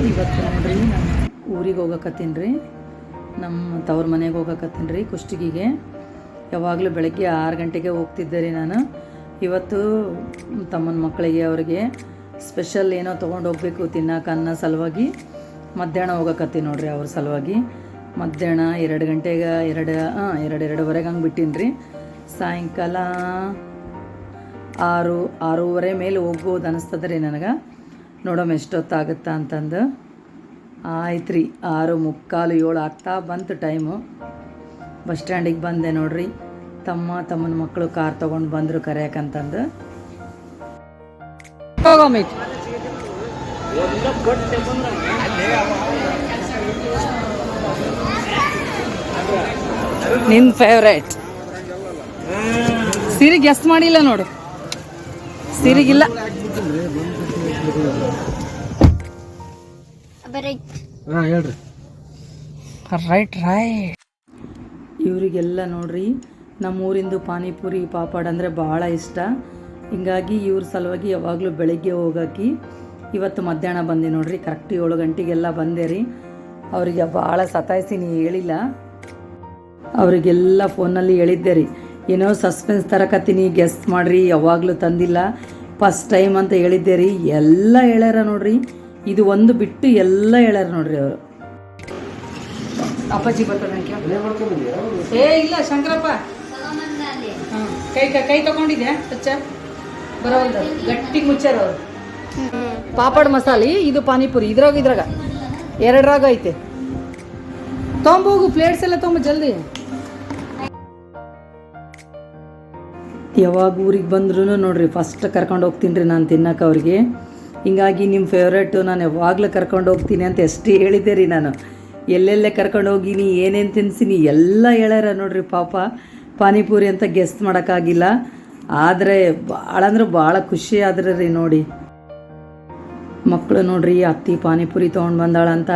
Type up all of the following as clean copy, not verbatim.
ಇವತ್ತು ನೋಡ್ರಿ ನಾನು ಊರಿಗೆ ಹೋಗಕತ್ತೀನಿ ರೀ, ನಮ್ಮ ತವ್ರ ಮನೆಗೆ ಹೋಗಕತ್ತೀನಿ ರೀ ಕುಷ್ಟಗಿಗೆ. ಯಾವಾಗಲೂ ಬೆಳಗ್ಗೆ 6 ಗಂಟೆಗೆ ಹೋಗ್ತಿದ್ದೆ ರೀ ನಾನು. ಇವತ್ತು ತಮ್ಮನ ಮಕ್ಕಳಿಗೆ ಅವ್ರಿಗೆ ಸ್ಪೆಷಲ್ ಏನೋ ತೊಗೊಂಡು ಹೋಗ್ಬೇಕು ತಿನ್ನಕ್ಕೆ ಅನ್ನೋ ಸಲುವಾಗಿ ಮಧ್ಯಾಹ್ನ ಹೋಗಕತ್ತೀನಿ ನೋಡ್ರಿ. ಅವ್ರ ಸಲುವಾಗಿ ಮಧ್ಯಾಹ್ನ 2 ಗಂಟೆಗೆ 2:30 ಹಂಗೆ ಬಿಟ್ಟಿನಿ ರೀ. ಸಾಯಂಕಾಲ 6:30 ಮೇಲೆ ಹೋಗ್ಬೋದು ಅನಿಸ್ತದೆ ರೀ ನನಗೆ. ನೋಡೋಣ ಎಷ್ಟೊತ್ತಾಗುತ್ತಾ ಅಂತಂದು. ಆಯ್ತು ರೀ, 6:45 7 ಆಗ್ತಾ ಬಂತು ಟೈಮು. ಬಸ್ ಸ್ಟ್ಯಾಂಡಿಗೆ ಬಂದೆ ನೋಡ್ರಿ. ತಮ್ಮನ ಮಕ್ಕಳು ಕಾರ್ ತೊಗೊಂಡು ಬಂದರು ಕರೆಯಕ್ಕಂತಂದು. ನಿನ್ನ ಫೇವ್ರೇಟ್ ಸಿರಿ ಗೆಸ್ಟ್ ಮಾಡಿಲ್ಲ ನೋಡು, ಸಿರಿಗಿಲ್ಲ. ರೈಟ್ ಇವರಿಗೆಲ್ಲ ನೋಡ್ರಿ ನಮ್ಮೂರಿಂದು ಪಾನಿಪುರಿ ಪಾಪಡ್ ಅಂದರೆ ಭಾಳ ಇಷ್ಟ. ಹಿಂಗಾಗಿ ಇವ್ರ ಸಲುವಾಗಿ ಯಾವಾಗಲೂ ಬೆಳಗ್ಗೆ ಹೋಗಾಕಿ ಇವತ್ತು ಮಧ್ಯಾಹ್ನ ಬಂದೆ ನೋಡ್ರಿ. ಕರೆಕ್ಟ್ 7 ಗಂಟೆಗೆಲ್ಲ ಬಂದೆ ರೀ. ಅವರಿಗೆ ಭಾಳ ಸತಾಯಿಸಿನಿ, ಹೇಳಿಲ್ಲ ಅವರಿಗೆಲ್ಲ ಫೋನಲ್ಲಿ ಹೇಳಿದ್ದೆ ರೀ. ಏನೋ ಸಸ್ಪೆನ್ಸ್ ತರಕತ್ತೀನಿ, ಗೆಸ್ಟ್ ಮಾಡಿರಿ, ಯಾವಾಗಲೂ ತಂದಿಲ್ಲ, ಫಸ್ಟ್ ಟೈಮ್ ಅಂತ ಹೇಳಿದ್ದೆ ರೀ. ಎಲ್ಲ ಹೇಳ್ಯಾರ ನೋಡ್ರಿ, ಇದು ಒಂದು ಬಿಟ್ಟು ಎಲ್ಲ ಹೇಳ್ಯಾರ ನೋಡ್ರಿ ಅವರು. ಅಪ್ಪಾಜಿ ಬರ್ತಾರೆ ಇಲ್ಲ ಶಂಕರಪ್ಪ. ಹಾಂ ಕೈ ತಗೊಂಡಿದ್ಯಾ ಸ್ವಚ್ಛ ಬರೋಲ್ಲ, ಗಟ್ಟಿ ಮುಚ್ಚಾರ ಅವರು. ಪಾಪಡ್ ಮಸಾಲೆ, ಇದು ಪಾನಿಪುರಿ, ಇದ್ರಾಗ 2 ಐತೆ. ತೊಗೊಂಬೋಗು, ಪ್ಲೇಟ್ಸ್ ಎಲ್ಲ ತೊಗೊಂಬ ಜಲ್ದಿ. ಯಾವಾಗ ಊರಿಗೆ ಬಂದ್ರೂ ನೋಡ್ರಿ ಫಸ್ಟ್ ಕರ್ಕೊಂಡು ಹೋಗ್ತೀನಿ ರೀ ನಾನು ತಿನ್ನಕ್ಕೆ ಅವ್ರಿಗೆ. ಹಿಂಗಾಗಿ ನಿಮ್ಮ ಫೇವ್ರೇಟು ನಾನು ಯಾವಾಗಲೂ ಕರ್ಕೊಂಡು ಹೋಗ್ತೀನಿ ಅಂತ ಎಷ್ಟೇ ಹೇಳಿದ್ದೆ ರೀ ನಾನು. ಎಲ್ಲೆಲ್ಲೇ ಕರ್ಕೊಂಡು ಹೋಗಿನಿ, ಏನೇನು ತಿನ್ಸಿನಿ ಎಲ್ಲ ಹೇಳ್ಯಾರ ನೋಡ್ರಿ. ಪಾಪ ಪಾನಿಪುರಿ ಅಂತ ಗೆಸ್ಟ್ ಮಾಡೋಕ್ಕಾಗಿಲ್ಲ, ಆದರೆ ಭಾಳ ಅಂದ್ರೆ ಭಾಳ ಖುಷಿ ಆದ್ರೆ ರೀ ನೋಡಿ. ಮಕ್ಕಳು ನೋಡ್ರಿ ಅತ್ತಿ ಪಾನಿಪುರಿ ತೊಗೊಂಡು ಬಂದಾಳಂತ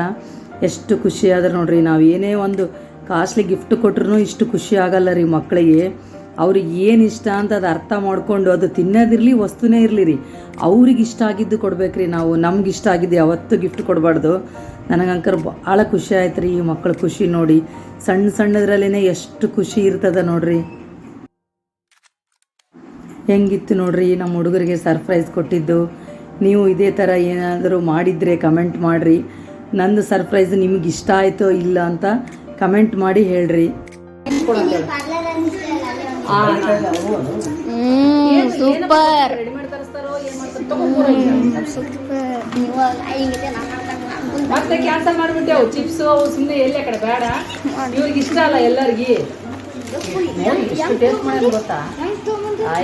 ಎಷ್ಟು ಖುಷಿ ಆದ್ರೆ ನೋಡ್ರಿ. ನಾವು ಏನೇ ಒಂದು ಕಾಸ್ಟ್ಲಿ ಗಿಫ್ಟ್ ಕೊಟ್ರೂ ಇಷ್ಟು ಖುಷಿ ಆಗಲ್ಲ ರೀ ಮಕ್ಕಳಿಗೆ. ಅವ್ರಿಗೆ ಏನು ಇಷ್ಟ ಅಂತ ಅದು ಅರ್ಥ ಮಾಡಿಕೊಂಡು ಅದು ತಿನ್ನೋದಿರಲಿ ವಸ್ತುನೇ ಇರಲಿ ರೀ, ಅವ್ರಿಗೆ ಇಷ್ಟ ಆಗಿದ್ದು ಕೊಡ್ಬೇಕ್ರಿ ನಾವು. ನಮ್ಗೆ ಇಷ್ಟ ಆಗಿದ್ದು ಯಾವತ್ತೂ ಗಿಫ್ಟ್ ಕೊಡಬಾರ್ದು. ನನಗಂಕರ್ ಭಾಳ ಖುಷಿ ಆಯ್ತು ರೀ ಈ ಮಕ್ಕಳು ಖುಷಿ ನೋಡಿ. ಸಣ್ಣದ್ರಲ್ಲೇ ಎಷ್ಟು ಖುಷಿ ಇರ್ತದೆ ನೋಡ್ರಿ. ಹೆಂಗಿತ್ತು ನೋಡ್ರಿ ನಮ್ಮ ಹುಡುಗರಿಗೆ ಸರ್ಪ್ರೈಸ್ ಕೊಟ್ಟಿದ್ದು. ನೀವು ಇದೇ ಥರ ಏನಾದರೂ ಮಾಡಿದರೆ ಕಮೆಂಟ್ ಮಾಡಿರಿ. ನಂದು ಸರ್ಪ್ರೈಸ್ ನಿಮ್ಗೆ ಇಷ್ಟ ಆಯಿತೋ ಇಲ್ಲ ಅಂತ ಕಮೆಂಟ್ ಮಾಡಿ ಹೇಳ್ರಿ. ಸೂಪರ್. ಮತ್ತೆ ಕ್ಯಾನ್ಸಲ್ ಮಾಡಿಬಿಟ್ಟೆವು ಚಿಪ್ಸು ಅವು ಸುಮ್ಮನೆ ಎಲ್ಲಿ ಆ ಕಡೆ ಬೇಡ, ಇವ್ರಿಗೆ ಇಷ್ಟ ಅಲ್ಲ ಎಲ್ಲರಿಗೆ. ಎಷ್ಟು ಟೇಸ್ಟ್ ಮಾಡೋದು ಗೊತ್ತಾ?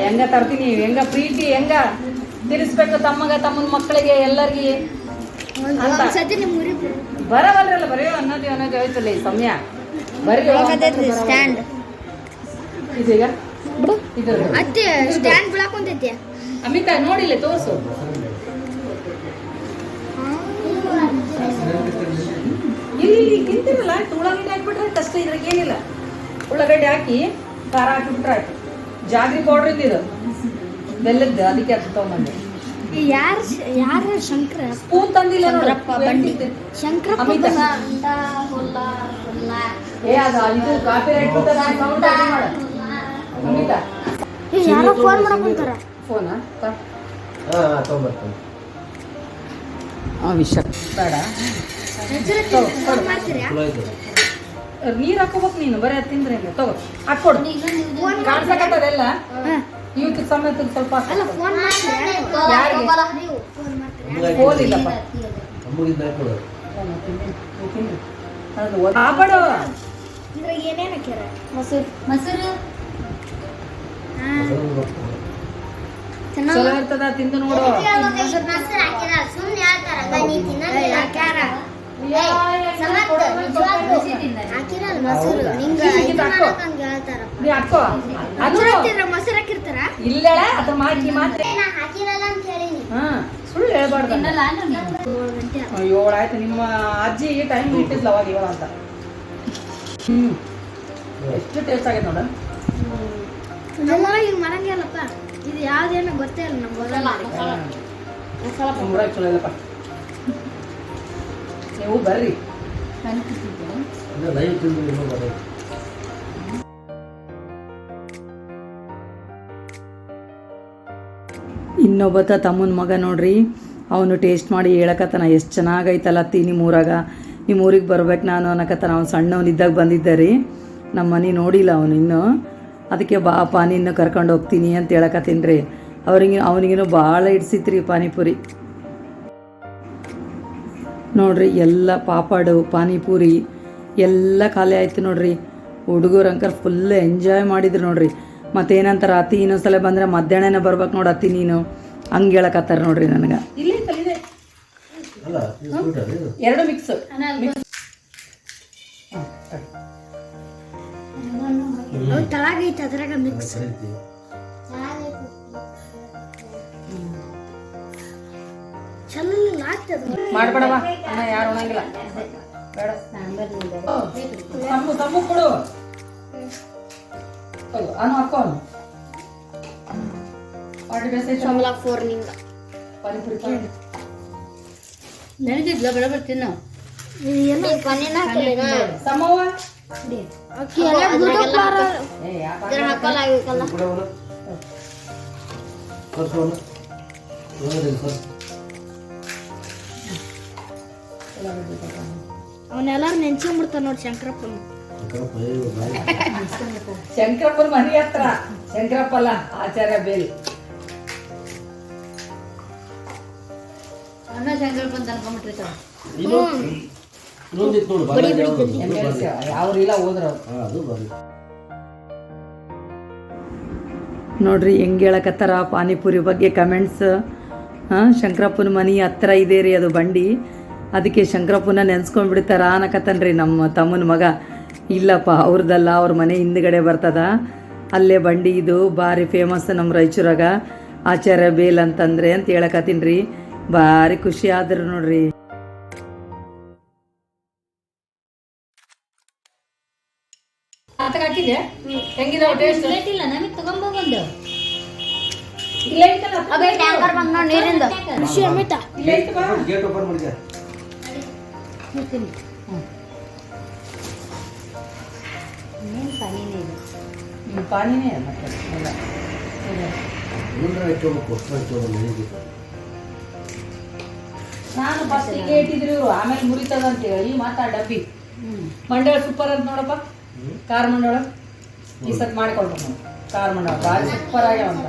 ಹೆಂಗ ತರ್ತೀನಿ, ಹೆಂಗ ಪ್ರೀತಿ ಹೆಂಗ ತಿರ್ಸ್ಬೇಕು ತಮ್ಮನ ಮಕ್ಕಳಿಗೆ ಎಲ್ಲರಿಗೆ ಅಂತ. ಬರವಲ್ರಲ್ಲ ಬರೆಯೋ ಅನ್ನೋದು ಹೋಯ್ತಲ್ಲ ಈ ಸಮಯ. ಬರೀ ಸ್ಟ್ಯಾಂಡ್ ಇದೀಗ ಅತ್ತೆ ಸ್ಟ್ಯಾಂಡ್ ಬಿಡಾಕೊಂತೈತಿ. ಅಮಿತಾ ನೋಡಿಲ್ಲ ತೋರ್ಸು. ಇಲ್ಲಿ ತಿಂತೀರಲ್ಲ, ಉಳ್ಳಾಗಡ್ಡೆ ಹಾಕ್ಬಿಟ್ರೆ ಕಷ್ಟ. ಇದ್ರಾಗ ಏನಿಲ್ಲ, ಉಳ್ಳಾಗಡ್ಡೆ ಹಾಕಿ ಖಾರ ಹಾಕಿಬಿಟ್ರೆ ಆಯ್ತು. ಜಾಗ್ರಿ ಪೌಡ್ರ್ ಇದ್ದಿದ್ದು ಬೆಲ್ಲದ್ದು, ಅದಕ್ಕೆ ಅದು ತಗೊಂಬಂದೆ. ಯಾರು ಶಂಕರ ಸ್ಪೂನ್ ತಂದಿಲ್ಲ ನೋಡ್ರಪ್ಪ ಬಂಡಿ. ಶಂಕರ ಯಾರೋ ಫೋನ್ ಮಾಡಕೊಂತಾರ. ಫೋನಾ ವಿಷ ಬೇಡ, ನೀರು ಹಾಕೋಬೇಕು ನೀನು. ಬರೀ ತಿಂದ್ರೆ ತಗೋ ಹಾಕೊಡು, ಕಾಣ್ಸಕತ್ತದೆಲ್ಲ. ಇವತ್ತು ಸಮೇತ ಸ್ವಲ್ಪ ಫೋನ್ ಇಲ್ಲಪ್ಪ. ಹಾಬಾಡು ಏನೇನು ಹಾಕ್ಯಾರ? ಮೊಸರು ಚಲೋ ಇರ್ತದ, ತಿಂದು ನೋಡು. ಇಲ್ಲ ಅದ್ರ ಮಾಕಿ ಮಾತ್ರ ಸುಳ್ಳು ಹೇಳ್ಬಾರ್ದು. 7 ಆಯ್ತು. ನಿಮ್ಮ ಅಜ್ಜಿ ಟೈಮ್ ಇಟ್ಟಿದ್ಲ ಅವಾಗ ಇವಾಗ ಅಂತ. ಎಷ್ಟು ಟೇಸ್ಟ್ ಆಗೈತೆ ನೋಡ. ಮಾಡಂಗಿಲ್ಲಪ್ಪ, ಇದು ಯಾವ್ದೇನೋ ಗೊತ್ತೇ ಇಲ್ಲ ನಮ್ಗೆ. ಚಲೋ ಇಲ್ಲಪ್ಪ. ನೀವು ಬರ್ರಿ. ಇನ್ನೊಬ್ಬತ ತಮ್ಮನ ಮಗ ನೋಡ್ರಿ, ಅವನು ಟೇಸ್ಟ್ ಮಾಡಿ ಹೇಳಕತ್ತಾನ ಎಷ್ಟು ಚೆನ್ನಾಗೈತಲ್ಲ ಅತ್ತಿ ನಿಮ್ಮೂರಾಗ, ನಿಮ್ಮ ಊರಿಗೆ ಬರ್ಬೇಕು ನಾನು ಅನ್ನಕತ್ತಾನ. ಅವ್ನು ಸಣ್ಣವನಿದ್ದಾಗ ಬಂದಿದ್ದ ರೀ, ನಮ್ಮ ಮನೆ ನೋಡಿಲ್ಲ ಅವನು ಇನ್ನೂ, ಅದಕ್ಕೆ ಬಾಪ ನಿನ್ನ ಕರ್ಕೊಂಡು ಹೋಗ್ತೀನಿ ಅಂತ ಹೇಳಕತ್ತೀನಿ ರೀ. ಅವನಿಗೇನು ಭಾಳ ಇಡ್ಸಿತ್ತು ರೀ ಪಾನಿಪುರಿ. ನೋಡ್ರಿ ಎಲ್ಲ ಪಾಪಾಡು ಪಾನಿಪುರಿ ಎಲ್ಲ ಖಾಲಿ ಆಯ್ತು ನೋಡ್ರಿ. ಹುಡುಗರು ಅಂಕರ್ ಫುಲ್ ಎಂಜಾಯ್ ಮಾಡಿದ್ರು ನೋಡ್ರಿ. ಮತ್ತೇನಂತಾರೆ ಅತ್ತಿ ಇನ್ನೊಂದ್ಸಲ ಬಂದರೆ ಮಧ್ಯಾಹ್ನನೇ ಬರ್ಬೇಕು ನೋಡಿ ಅತ್ತಿ ನೀನು, ಹಂಗೆ ಹೇಳಕತ್ತಾರ ನೋಡ್ರಿ ನನಗೆ. ಎರಡು ಮಿಕ್ಸ್ ತಳಗೈತೆ ಅದ್ರಾಗ ಮಿಕ್ಸ್. ಮಾಡ್ಬೇಡವ ಅನ್ನ, ಯಾರು ಉಣಂಗಿಲ್ಲ, ಬೇಡ. ತಮ್ಮು ಕೊಡು, ಅನ್ನು ಹಾಕೋನು ನೆನದಿದ್ಲ ಬರಬರ್ ತಿನ್ನು. ಸಮವ ಅವನ್ನೆಲ್ಲಾರು ನೆನ್ಸ್ಕೊಂಡ್ಬಿಡ್ತಾನ ನೋಡಿ ಶಂಕರಪ್ಪನ. ಶಂಕರಪ್ಪನ ಮನೆ ಹತ್ರ, ಶಂಕರಪ್ಪ ಅಲ್ಲ ಆಚಾರ್ಯ ಬೇಲ್. ಅನ್ನ ಶಂಕರಪ್ಪ ಅಂತ ಅನ್ಕೊಂಡ್ಬಿಟ್ಟಿರ್ತಾವ. ಯಾವ್ರಿಲ್ಲ ಹೋದ್ರ ನೋಡ್ರಿ ಹೆಂಗೆ ಹೇಳಕತ್ತಾರ ಪಾನಿಪುರಿ ಬಗ್ಗೆ ಕಮೆಂಟ್ಸ್. ಶಂಕರಪ್ಪನ ಮನೆ ಹತ್ರ ಇದೆ ರೀ ಅದು ಬಂಡಿ, ಅದಕ್ಕೆ ಶಂಕರಪ್ಪನ ನೆನ್ಸ್ಕೊಂಡ್ಬಿಡ್ತಾರ ಅನ್ನಕತ್ತನ್ರಿ ನಮ್ಮ ತಮ್ಮನ ಮಗ. ಇಲ್ಲಪ್ಪ ಅವ್ರದ್ದಲ್ಲ, ಅವ್ರ ಮನೆ ಹಿಂದ್ಗಡೆ ಬರ್ತದ, ಅಲ್ಲೇ ಬಂಡಿ ಇದು ಭಾರಿ ಫೇಮಸ್ ನಮ್ಮ ರಾಯಚೂರಾಗ, ಆಚಾರ್ಯ ಬೇಲ್ ಅಂತಂದ್ರೆ ಅಂತ ಹೇಳಕತ್ತೀನಿ ರೀ. ಭಾರಿ ಖುಷಿ ಆದ್ರು ನೋಡ್ರಿ. ಇಲ್ಲ ನಮಗೆ ತಗೊಂಬೋಗಂದು ನೀರಿಂದ ಖುಷಿ ಅಮಿತ. ಪಾನಿನೇ ನಾನು ಫಸ್ಟ್ ಹಿಂಗೆ ಇಟ್ಟಿದ್ರು ಇವರು, ಆಮೇಲೆ ಮುರಿತದ ಅಂತೇಳಿ ಮಾತಾ ಡಬ್ಬಿ. ಮಂಡಳ ಸೂಪರ್ ಅಂತ ನೋಡಪ್ಪ, ಖಾರ ಮಂಡಳ ಈ ಸತ್ ಮಾಡ್ಕೊಳ್ಬೇಕು ನಾವು. ಖಾರ ಮಂಡಳ ಭಾರಿ ಸೂಪರ್ ಆಗ್ಯಾವ ಅಂತ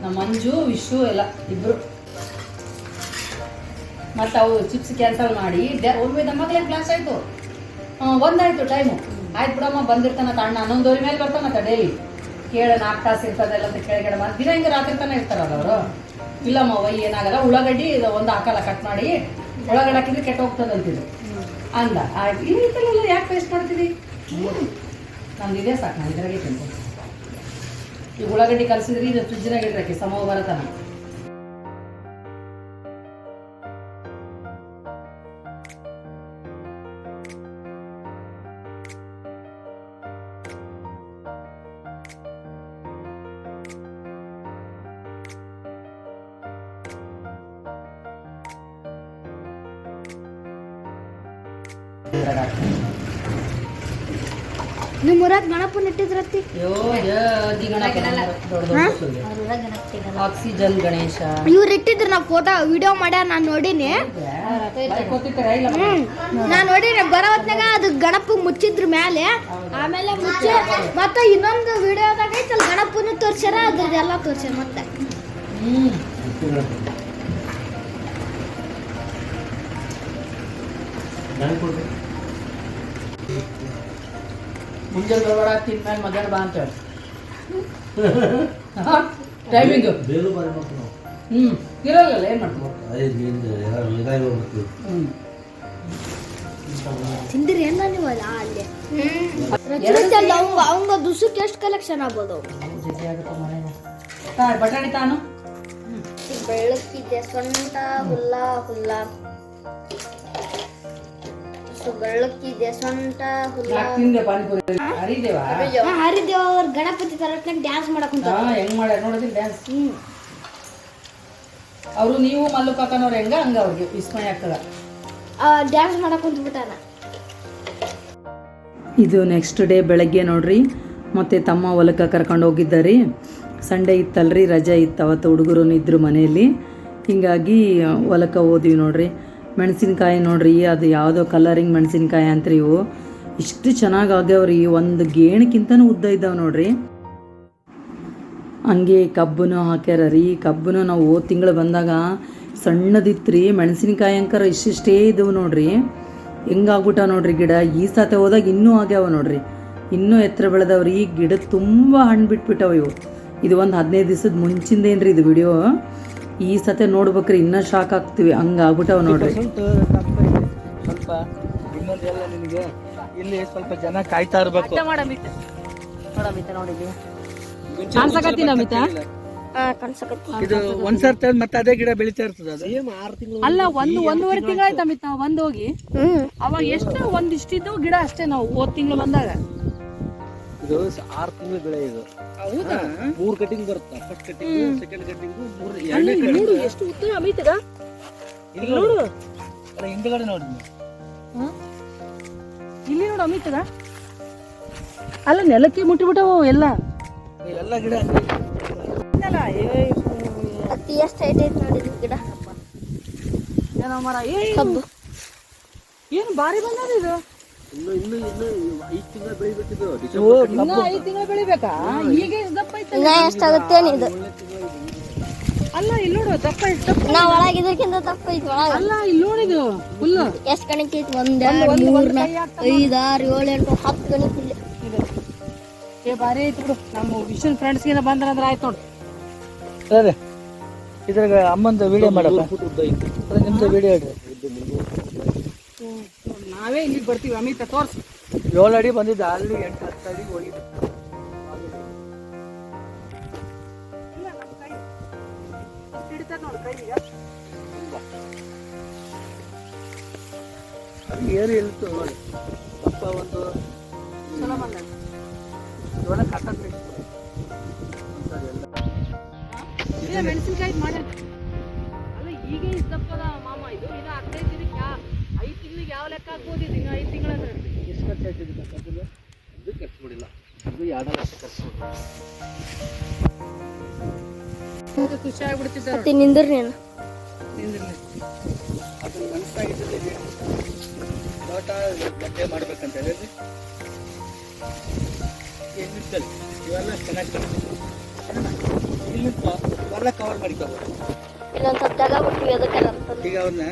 ನಮ್ಮ ಮಂಜು ವಿಶು ಎಲ್ಲ ಇಬ್ರು. ಮತ್ತು ಅವು ಚಿಪ್ಸ್ ಕ್ಯಾನ್ಸಲ್ ಮಾಡಿ ಒಮ್ಮೆ ನಮ್ಮಗಲೇ ಕ್ಲಾಸ್ ಆಯಿತು, ಒಂದಾಯ್ತು ಟೈಮು. ಆಯ್ತು ಬಿಡಮ್ಮ ಬಂದಿರ್ತಾನ ಅಣ್ಣ 11:00 ಮೇಲೆ ಬರ್ತಾನಂತ ಡೈಲಿ. ಕೇಳ 4 ತಾಸು ಇರ್ತದಲ್ಲ ಅಂತ ಕೆಳಗಡೆ ಬಂದು ದಿನ ಹಿಂಗೆ ರಾತ್ರಿ ತನಕ ಇರ್ತಾರಲ್ಲ ಅವರು. ಇಲ್ಲಮ್ಮ ವೈ ಏನಾಗಲ್ಲ, ಉಳ್ಳಾಗಡ್ಡಿ ಒಂದು ಹಾಕಲ್ಲ, ಕಟ್ ಮಾಡಿ ಒಳಗಡೆ ಹಾಕಿದ್ರೆ ಕೆಟ್ಟ ಹೋಗ್ತದಂತಿದ್ದು ಅಂದ. ಆಯ್ತು ಇಲ್ಲ ಇತ್ತಲ್ಲ, ಯಾಕೆ ವೇಸ್ಟ್ ಮಾಡ್ತೀವಿ, ನಮ್ದು ಇದೇ ಸಾಕು, ನಾನು ಇದ್ರಾಗೆ ತಿಂತೀನಿ. ಈ ಉಳ್ಳಾಗಡ್ಡಿ ಕಲಸಿದ್ರಿ ಇದು ಫ್ರಿಜ್ನಾಗ ಇಡ್ರಕ್ಕೆ ಸಮವ ಬರತನ. ನಿಮ್ಮ ಊರಾಗ ಗಣಪನ ಇಟ್ಟಿದ್ರತ್ತಿ? ಆಕ್ಸಿಜನ್ ಗಣೇಶ ಇವ್ರು ಇಟ್ಟಿದ್ರು, ನಾ ಫೋಟೋ ವಿಡಿಯೋ ಮಾಡ್ಯಾರ, ನಾನು ನೋಡಿನಿ. ನಾನು ನೋಡಿನಿ ಬರೋ ಹೊತ್ನಾಗ ಅದು ಗಣಪ ಮುಚ್ಚಿದ್ರ ಮ್ಯಾಲೆ, ಆಮೇಲೆ ಮುಚ್ಚಿ ಮತ್ತೆ ಇನ್ನೊಂದು ವಿಡಿಯೋದಾಗ ಐತೆ ಅಲ್ಲಿ ಗಣಪನ ತೋರ್ಸ್ಯಾರ, ಅದ್ರದ್ದೆಲ್ಲ ತೋರ್ಸ್ಯಾರ. ಮತ್ತೆ ಮುಂಜಾನೆ ಬರಬೇಡ, ತಿಂದ್ಮೇಲೆ ಮಧ್ಯಾಹ್ನ ಬಾ ಅಂತ ಹೇಳಿ ಟೈಮಿಂಗ್ ಇರಲ್ಲ. ಏನು ಮಾಡ್ತೀವಿ ತಿಂದಿರಿ ಏನ ನೀವು ಅಲ್ಲಿ ಅವಂಗ ದುಸಕ್ಕೆ ಎಷ್ಟು ಕಲೆಕ್ಷನ್ ಆಗ್ಬೋದು? ಬಟಾಣಿ ತಾನು ಬೆಳ್ಳಕ್ಕಿದೆ, ಸೊಂಟ ಹುಲ್ಲ ಹುಲ್ಲ ಬೆಳ್ಳಕ್ಕಿದೆ, ಸೊಂಟ ಹುಲ್ಲ. ಹರಿದೇವ ಅವ್ರ ಗಣಪತಿ ತರಟ್ನಾಗ ಡ್ಯಾನ್ಸ್ ಮಾಡಕ್ ಹೆಂಗ್ ಮಾಡ್ಯಾರ ನೋಡಿದ್ರಿ ಡ್ಯಾನ್ಸ್. ಅವರು ನೀವು ಮಲ್ಲು ಕಾಕನವ್ರು ಹೆಂಗ ಹಂಗ ಅವ್ರಿಗೆ ವಿಸ್ಮಯ ಆಗ್ತದ. ಡ್ಯಾನ್ಸ್ ಮಾಡಕ್ ಕುಂತ್ಬಿಟ್ಟಾನ. ಇದು ನೆಕ್ಸ್ಟ್ ಡೇ ಬೆಳಗ್ಗೆ ನೋಡ್ರಿ ಮತ್ತು ತಮ್ಮ ಹೊಲಕ್ಕೆ ಕರ್ಕೊಂಡು ಹೋಗಿದ್ದಾರೆ. ಸಂಡೇ ಇತ್ತಲ್ರಿ, ರಜೆ ಇತ್ತು ಅವತ್ತು, ಹುಡುಗರು ಇದ್ದರು ಮನೆಯಲ್ಲಿ. ಹೀಗಾಗಿ ಹೊಲಕ್ಕೆ ಹೋದ್ವಿ ನೋಡ್ರಿ. ಮೆಣಸಿನ್ಕಾಯಿ ನೋಡ್ರಿ, ಅದು ಯಾವುದೋ ಕಲರಿಂಗ್ ಮೆಣಸಿನ್ಕಾಯಿ ಅಂತ್ರಿ ಇವು. ಇಷ್ಟು ಚೆನ್ನಾಗಿ ಆಗ್ಯಾವ್ರಿ, ಒಂದು ಗೇಣಕ್ಕಿಂತನೂ ಉದ್ದ ಇದ್ದಾವೆ ನೋಡ್ರಿ. ಹಂಗೆ ಕಬ್ಬನು ಹಾಕ್ಯಾರ ರೀ. ಕಬ್ಬನು ನಾವು ಹೋದ ತಿಂಗಳು ಬಂದಾಗ ಸಣ್ಣದಿತ್ತು ರೀ, ಮೆಣಸಿನ್ಕಾಯಿ ಅಂಕರ ಇಷ್ಟಿಷ್ಟೇ ಇದ್ದವು ನೋಡ್ರಿ. ಹೆಂಗಾಗ್ಬಿಟ್ಟ ನೋಡ್ರಿ ಗಿಡ. ಈ ಸತೆ ಹೋದಾಗ ಇನ್ನೂ ಆಗ್ಯಾವ ನೋಡ್ರಿ, ಇನ್ನೂ ಎತ್ತರ ಬೆಳೆದವ್ರಿ. ಗಿಡ ತುಂಬ ಹಣ್ಣು ಬಿಟ್ಬಿಟ್ಟವ ಇವು. ಇದು ಒಂದು 15 ದಿವಸದ ಮುಂಚಿಂದೇನ್ರಿ ಇದು ವಿಡಿಯೋ. ಈ ಸತೆ ನೋಡ್ಬೇಕ್ರಿ, ಇನ್ನೂ ಶಾಕ್ ಆಗ್ತೀವಿ, ಹಂಗೆ ಆಗ್ಬಿಟ್ಟವ ನೋಡ್ರಿ. ಸ್ವಲ್ಪ ಇನ್ನೊಂದೆಲ್ಲ ನಿನಗೆ ಇಲ್ಲಿ ಸ್ವಲ್ಪ ಜನ ಕಾಯ್ತಾ ಇರ್ಬೇಕು. ಇದು ಒಂದ್ಸರ್ತಿ ಮತ್ತೆ ಅದೇ ಗಿಡ ಬೆಳಿತಾ ಇರ್ತದ. ಅದು ಅಲ್ಲ, ಒಂದೂವರೆ ತಿಂಗಳಾಯ್ತು ಅಮಿತ್ ನಾವು ಬಂದು ಹೋಗಿ. ಅವಾಗ ಎಷ್ಟು ಒಂದಿಷ್ಟಿದ್ದು ಗಿಡ ಅಷ್ಟೇ ನಾವು ಹೋದ ತಿಂಗಳು ಬಂದಾಗ. ಇದು 6 ತಿಂಗಳ ಬೆಳೆ ಇದು. ಹೌದಾ? 3 ಕಟಿಂಗ್ ಬರುತ್ತೆ. ಫಸ್ಟ್ ಕಟಿಂಗ್, ಸೆಕೆಂಡ್ ಕಟಿಂಗ್, ಎರಡನೇ ಕಟಿಂಗ್. ನೋಡು ಎಷ್ಟು ಉದ್ದ ಅಮಿತ್ ಈಗ. ಇಲ್ಲಿ ನೋಡು, ಹಿಂದ್ಗಡೆ ನೋಡಿ, ಇಲ್ಲಿ ನೋಡು ಅಮಿತ್ ಈಗ. ಅಲ್ಲ, ನೆಲಕ್ಕೆ ಮುಟ್ಟಿಬಿಟ್ಟವು ಎಲ್ಲ ಎಲ್ಲ ಗಿಡ. ಅತಿ ಎಷ್ಟು ಹೈಟ್ ಐತೆ ನೋಡಿ ಇದು ಗಿಡ. ಏನೋ ಮರ, ಕಬ್ಬು ಏನು ಬಾರಿ ಬಂದದ ಇದು. ಇನ್ನು 5 ತಿಂಗಳು ಬೆಳಿಬೇಕಿದ್ದು. ಇನ್ನ 5 ತಿಂಗಳು ಬೆಳಿಬೇಕಾ? ಈಗ ಎಷ್ಟು ದಪ್ಪ ಐತೆ. ಇನ್ನ ಎಷ್ಟಾಗುತ್ತೇನು ಇದು? ಅಲ್ಲ, ಇಲ್ಲಿ ನೋಡು ದಪ್ಪ ಎಷ್ಟು ದಪ್ಪ. ನಾ ಒಳಗಿದ್ರಕ್ಕಿಂತ ತಪ್ಪ ಐತಿ ಒಳಗ. ಅಲ್ಲ, ಇಲ್ಲಿ ನೋಡಿದು ಫುಲ್ ಎಷ್ಟು ಕಣಕ್ಕೆ ಐತಿ? 1 2 3 4 5 6 7 8 10 ಕಣಕ್ಕೆ ಇಲ್ಲಿ. ಏ ಬಾರಿ ಐತಿ ಬಿಡು. ನಮ್ಮ ವಿಷನ್ ಫ್ರೆಂಡ್ಸ್ಗೆ ಬಂದ್ರಂದ್ರೆ ಆಯ್ತು ನೋಡು. ಸರಿ, ಇದ್ರಾಗ ಅಮ್ಮಂದು ವಿಡಿಯೋ ಮಾಡಪ್ಪ. ನಿಮ್ದು ವಿಡಿಯೋ ಇಡ್ರಿ. ನಾವೇ ಇಲ್ಲಿಗೆ ಬರ್ತೀವಿ ಅಮಿತ, ತೋರ್ಸು. 7 ಅಡಿ ಬಂದಿದ್ದ, ಅಲ್ಲಿ 8-10 ಅಡಿ ಹೋಗಿದ್ದು. ಅದು ಏರಿ ಇಲ್ತು ನೋಡಿ. ಸ್ವಲ್ಪ ಒಂದು ಒಳಗೆ ಕಟ್ಟಕ್ಕೆ ಮೆಣಸಿನ್ಕಾಯಿ ಮಾಡಿ. ಅಲ್ಲ, ಈಗ ಇದ್ದಪ್ಪದ ಮಾಮ ಇದು. ಈಗ 15 ದಿನಕ್ಕೆ 5 ತಿಂಗಳಿಗೆ ಯಾವ ಲೆಕ್ಕ ಹಾಕ್ಬೋದು ಇದು? 5 ತಿಂಗಳಂದ್ರೆ ಎಷ್ಟು ಖರ್ಚು ಆಯ್ತಿದ್ದು ಕಟ್ಟೋದು? ಇದು ಖರ್ಚು ಬಿಡಿಲ್ಲ, ಇದು 2 ಲಕ್ಷ ಖರ್ಚು ಬಿಡಿ. ಖುಷಿ ಆಗ್ಬಿಡ್ತಿದ್ದ. ಮತ್ತೆ ನಿಂದ್ರಿ ನೀನು. ಅದು ಮನಸ್ಸಾಗಿದ್ದು ತೋಟ ಗದ್ದೆ ಮಾಡ್ಬೇಕಂತ ಹೇಳಿದ್ರಿ. ಎಣ್ಣಿತ್ತಲ್ಲಿ ಇವೆಲ್ಲ ಚೆನ್ನಾಗಿ ಇಲ್ಲಿ ಎಲ್ಲ ಕವರ್ ಮಾಡಿಕೋಬೋದು. ಇಲ್ಲೊಂದು ಸ್ವಲ್ಪ ಜಾಗ ಬಿಡ್ತೀವಿ ಅದಕ್ಕೆ ಅಂತಂದು. ಈಗ ಅವ್ರನ್ನ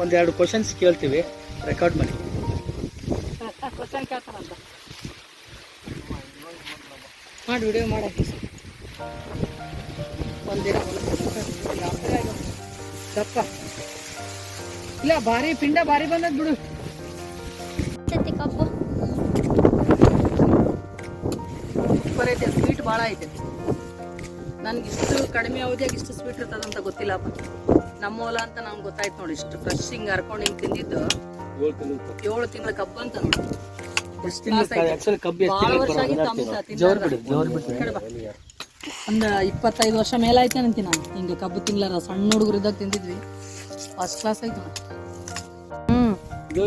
1-2 ಕ್ವಶನ್ಸ್ ಕೇಳ್ತೀವಿ, ರೆಕಾರ್ಡ್ ಮಾಡಿ. ಕ್ವಶನ್ ಕೇಳ್ತಾರಂತ ಮಾಡಿ ವಿಡಿಯೋ ಮಾಡಕ್ಕೆ. ಒಂದಿನ ದಪ್ಪ ಇಲ್ಲ, ಭಾರಿ ಪಿಂಡ ಭಾರಿ ಬಂದದ್ ಬಿಡು. ಸತಿ ಕಬ್ಬು ಸೂಪರ್ ಐತೆ, ಸ್ವೀಟ್ ಭಾಳ ಐತೆ. ನನ್ಗೆ ಇಷ್ಟು ಕಡಿಮೆ ಅವಧಿಯಾಗ ಇಷ್ಟು ಸ್ವೀಟ್ ಇರ್ತದಂತ ಗೊತ್ತಿಲ್ಲಪ್ಪ. ನಮ್ಮ ಹೊಲ ಅಂತ ನಮ್ಗೆ ಗೊತ್ತಾಯ್ತು ನೋಡಿ. ಇಷ್ಟು ಫ್ರೆಶ್ ಹಿಂಗೆ ಹರ್ಕೊಂಡು ಹಿಂಗೆ ತಿಂದಿದ್ದು 7 ತಿಂಗಳ ಕಬ್ಬು ಅಂತ ನೋಡಿ. ಭಾಳ ವರ್ಷ ಆಗಿತ್ತು ಅಮಿತ ತಿಂದ. ಒಂದು 25 ವರ್ಷ ಮೇಲಾಯ್ತು ಅಂತೀನಿ ನಾನು. ಹಿಂಗೆ ಕಬ್ಬು ತಿನ್ಲಾರ ಸಣ್ಣ ಹುಡುಗರು ಇದ್ದಾಗ ತಿಂದಿದ್ವಿ. ಫಸ್ಟ್ ಕ್ಲಾಸ್ ಆಯ್ತು.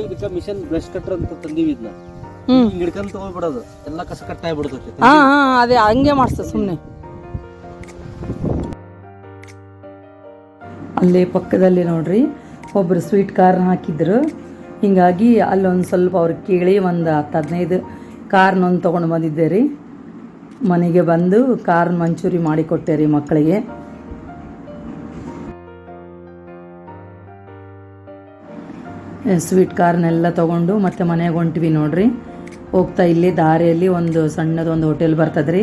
ಇದಕ್ಕೆ ಮಿಷನ್ ಬ್ರಷ್ ಕಟ್ರ್ ಅಂತ ತಂದೀವಿ. ಇದನ್ನ ಹಿಡ್ಕೊಂಡ್ ತಗೊಳ್ಬಿಡೋದು, ಎಲ್ಲ ಕಸ ಕಟ್ಟಾಗ್ಬಿಡ್ತೈತಿ. ಅದೇ ಹಂಗೆ ಮಾಡ್ಸ್ತದೆ ಸುಮ್ಮನೆ. ಅಲ್ಲೇ ಪಕ್ಕದಲ್ಲಿ ನೋಡ್ರಿ ಒಬ್ಬರು ಸ್ವೀಟ್ ಕಾರ್ನ ಹಾಕಿದ್ರು. ಹೀಗಾಗಿ ಅಲ್ಲೊಂದು ಸ್ವಲ್ಪ ಅವ್ರಿಗೆ ಕೇಳಿ ಒಂದು 10-15 ಕಾರ್ನೊಂದು ತೊಗೊಂಡು ಬಂದಿದ್ದೆ ರೀ. ಮನೆಗೆ ಬಂದು ಕಾರ್ನ್ ಮಂಚೂರಿ ಮಾಡಿಕೊಟ್ಟೆ ರೀ ಮಕ್ಕಳಿಗೆ. ಸ್ವೀಟ್ ಕಾರ್ನೆಲ್ಲ ತೊಗೊಂಡು ಮತ್ತೆ ಮನೆಗೆ ಹೊಂಟ್ವಿ ನೋಡ್ರಿ. ಹೋಗ್ತಾ ಇಲ್ಲಿ ದಾರಿಯಲ್ಲಿ ಒಂದು ಸಣ್ಣದೊಂದು ಹೋಟೆಲ್ ಬರ್ತದೆ ರೀ.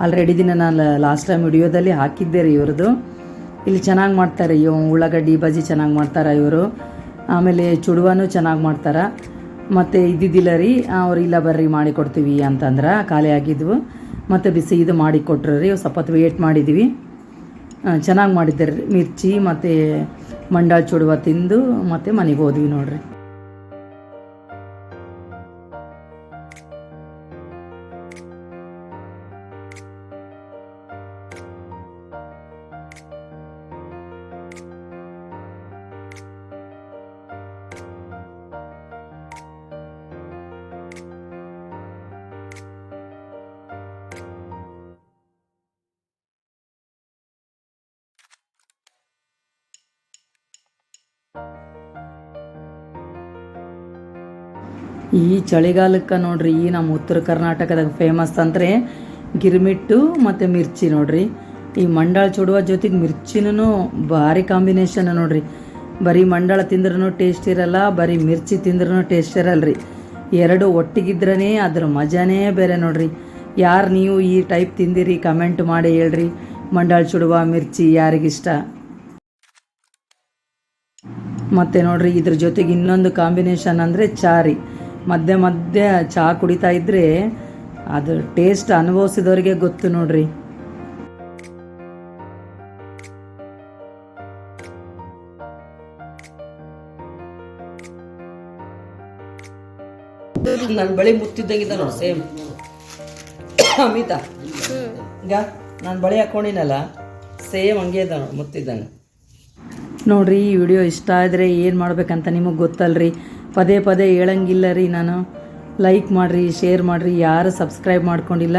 ಆಲ್ರೆಡಿ ದಿನ ನಾನು ಲಾಸ್ಟ್ ಟೈಮ್ ವಿಡಿಯೋದಲ್ಲಿ ಹಾಕಿದ್ದೆ ರೀ ಇವ್ರದ್ದು. ಇಲ್ಲಿ ಚೆನ್ನಾಗಿ ಮಾಡ್ತಾರೆ. ಉಳ್ಳಾಗಡ್ಡಿ ಬಜ್ಜಿ ಚೆನ್ನಾಗಿ ಮಾಡ್ತಾರೆ ಇವರು. ಆಮೇಲೆ ಚುಡುವನೂ ಚೆನ್ನಾಗಿ ಮಾಡ್ತಾರೆ. ಮತ್ತು ಇದ್ದಿದ್ದಿಲ್ಲ ರೀ, ಅವ್ರು ಇಲ್ಲ ಬರ್ರಿ ಮಾಡಿಕೊಡ್ತೀವಿ ಅಂತಂದ್ರೆ ಖಾಲಿ ಆಗಿದ್ವು. ಮತ್ತು ಬಿಸಿ ಇದು ಮಾಡಿಕೊಟ್ರು ರೀ. ಸ್ವಲ್ಪ ಹೊತ್ತು ವೇಟ್ ಮಾಡಿದ್ವಿ. ಚೆನ್ನಾಗಿ ಮಾಡಿದ್ದಾರೆ ರೀ. ಮಿರ್ಚಿ ಮತ್ತು ಮಂಡಾಳ ಚುಡುವ ತಿಂದು ಮತ್ತು ಮನೆಗೆ ಹೋದ್ವಿ ನೋಡ್ರಿ. ಈ ಚಳಿಗಾಲಕ್ಕೆ ನೋಡ್ರಿ ಈ ನಮ್ಮ ಉತ್ತರ ಕರ್ನಾಟಕದಾಗ ಫೇಮಸ್ ಅಂದರೆ ಗಿರ್ಮಿಟ್ಟು ಮತ್ತು ಮಿರ್ಚಿ ನೋಡ್ರಿ. ಈ ಮಂಡಾಳ ಚುಡುವ ಜೊತೆಗೆ ಮಿರ್ಚಿನೂ ಭಾರಿ ಕಾಂಬಿನೇಷನ್ ನೋಡ್ರಿ. ಬರೀ ಮಂಡಾಳ ತಿಂದ್ರೂ ಟೇಸ್ಟ್ ಇರಲ್ಲ, ಬರೀ ಮಿರ್ಚಿ ತಿಂದ್ರೂ ಟೇಸ್ಟ್ ಇರಲ್ಲ ರೀ. ಎರಡು ಒಟ್ಟಿಗಿದ್ರೇ ಅದ್ರ ಮಜಾನೇ ಬೇರೆ ನೋಡ್ರಿ. ಯಾರು ನೀವು ಈ ಟೈಪ್ ತಿಂದಿರಿ ಕಮೆಂಟ್ ಮಾಡಿ ಹೇಳ್ರಿ. ಮಂಡಾಳ ಚುಡುವ ಮಿರ್ಚಿ ಯಾರಿಗಿಷ್ಟ. ಮತ್ತು ನೋಡ್ರಿ ಇದ್ರ ಜೊತೆಗೆ ಇನ್ನೊಂದು ಕಾಂಬಿನೇಷನ್ ಅಂದರೆ ಚಾ ರೀ. ಮಧ್ಯೆ ಮಧ್ಯೆ ಚಹಾ ಕುಡಿತಾ ಇದ್ದರೆ ಅದು ಟೇಸ್ಟ್ ಅನುಭವಿಸಿದವ್ರಿಗೆ ಗೊತ್ತು ನೋಡ್ರಿ. ನನ್ನ ಬಳಿ ಮುತ್ತಿದ್ದಂಗಿದ್ದ ನೋಡಿ ಸೇಮ್ ಅಮಿತಾ. ಈಗ ನಾನು ಬಳಿ ಹಾಕೊಂಡಿನಲ್ಲ ಸೇಮ್ ಹಂಗೆ ಇದ್ದ ನೋಡಿ ಮುತ್ತಿದ್ದಂಗೆ. ನೋಡ್ರಿ ಈ ವಿಡಿಯೋ ಇಷ್ಟ ಆದರೆ ಏನು ಮಾಡ್ಬೇಕಂತ ನಿಮಗೆ ಗೊತ್ತಲ್ರಿ. ಪದೇ ಪದೇ ಹೇಳಂಗಿಲ್ಲ ರೀ ನಾನು. ಲೈಕ್ ಮಾಡಿರಿ, ಶೇರ್ ಮಾಡಿರಿ. ಯಾರು ಸಬ್ಸ್ಕ್ರೈಬ್ ಮಾಡ್ಕೊಂಡಿಲ್ಲ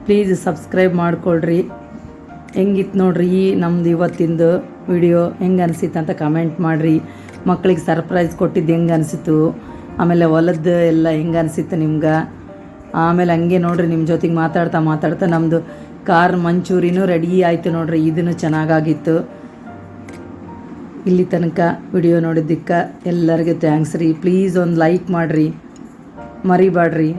ಪ್ಲೀಸ್ ಸಬ್ಸ್ಕ್ರೈಬ್ ಮಾಡ್ಕೊಳ್ರಿ. ಹೆಂಗಿತ್ತು ನೋಡ್ರಿ ನಮ್ದು ಇವತ್ತಿಂದು ವಿಡಿಯೋ ಹೆಂಗೆ ಅನಿಸಿತ್ತು ಅಂತ ಕಮೆಂಟ್ ಮಾಡಿರಿ. ಮಕ್ಳಿಗೆ ಸರ್ಪ್ರೈಸ್ ಕೊಟ್ಟಿದ್ದು ಹೆಂಗೆ ಅನಿಸಿತು, ಆಮೇಲೆ ಹೊಲದ್ದು ಎಲ್ಲ ಹೆಂಗೆ ಅನಿಸಿತ್ತು ನಿಮ್ಗೆ. ಆಮೇಲೆ ಹಂಗೆ ನೋಡ್ರಿ ನಿಮ್ಮ ಜೊತೆಗೆ ಮಾತಾಡ್ತಾ ನಮ್ಮದು ಕಾರ್ ಮಂಚೂರಿನೂ ರೆಡಿ ಆಯಿತು ನೋಡ್ರಿ. ಇದನ್ನು ಚೆನ್ನಾಗಾಗಿತ್ತು. ಇಲ್ಲಿ ತನಕ ವಿಡಿಯೋ ನೋಡಿದ್ದಕ್ಕೆ ಎಲ್ಲರಿಗೂ ಥ್ಯಾಂಕ್ಸ್ ರೀ. ಪ್ಲೀಸ್ ಒಂದು ಲೈಕ್ ಮಾಡಿರಿ, ಮರಿಬೇಡ್ರಿ.